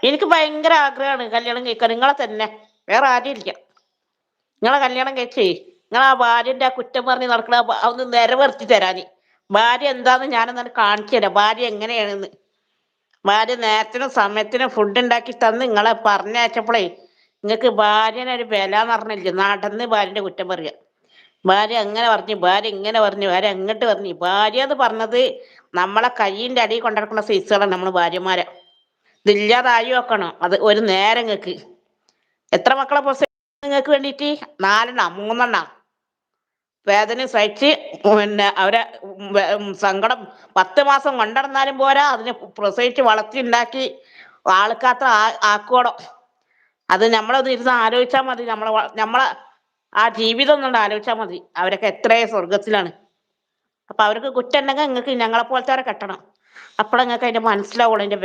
എനിക്ക് ഭയങ്കര ആഗ്രഹമാണ് കല്യാണം കഴിക്കാൻ നിങ്ങളെ തന്നെ. വേറെ ആരും ഇല്ല. നിങ്ങളെ കല്യാണം കഴിച്ചേ നിങ്ങൾ ആ ഭാര്യന്റെ ആ കുറ്റം പറഞ്ഞ് നടക്കണ ഒന്ന് നിരവർത്തി തരാന്. ഭാര്യ എന്താന്ന് ഞാനൊന്ന് കാണിച്ചു തരാം, ഭാര്യ എങ്ങനെയാണെന്ന്. ഭാര്യ നേരത്തിനും സമയത്തിനും ഫുഡ് ഉണ്ടാക്കി തന്ന് നിങ്ങളെ പറഞ്ഞയച്ചപ്പോഴേ നിങ്ങൾക്ക് ഭാര്യനെ ഒരു വിലാന്ന് പറഞ്ഞില്ല. നടന്ന് ഭാര്യന്റെ കുറ്റം പറയുക. ഭാര്യ അങ്ങനെ പറഞ്ഞു, ഭാര്യ ഇങ്ങനെ പറഞ്ഞു, ഭാര്യ അങ്ങോട്ട് പറഞ്ഞു. ഭാര്യ എന്ന് പറഞ്ഞത് നമ്മളെ കയ്യിന്റെ അടിയിൽ കൊണ്ടിടക്കുന്ന സൈസുകളാണ് നമ്മൾ ഭാര്യമാരെ. ഇതില്ലാതായി വെക്കണം. അത് ഒരു നേരം നിങ്ങൾക്ക് എത്ര മക്കളെ നിങ്ങൾക്ക് വേണ്ടിയിട്ട് 4 3 വേദന സഹിച്ച് അവരെ സങ്കടം 10 മാസം കൊണ്ടിടന്നാലും പോരാ, അതിനെ പ്രസവിച്ച് വളർത്തി ഉണ്ടാക്കി ആൾക്കാത്ത ആക്കോടം. അത് നമ്മളൊന്ന് ഇരുന്ന് ആലോചിച്ചാൽ മതി. നമ്മളെ ആ ജീവിതം ഒന്നുകൊണ്ട് ആലോചിച്ചാൽ മതി. അവരൊക്കെ എത്രയോ സ്വർഗത്തിലാണ്. അപ്പൊ അവർക്ക് കുറ്റം ഉണ്ടെങ്കിൽ നിങ്ങൾക്ക് ഞങ്ങളെ പോലത്തെ കെട്ടണം. അപ്പോഴേ നിങ്ങൾക്ക് അതിന്റെ മനസ്സിലാവുള്ളൂ അതിന്റെ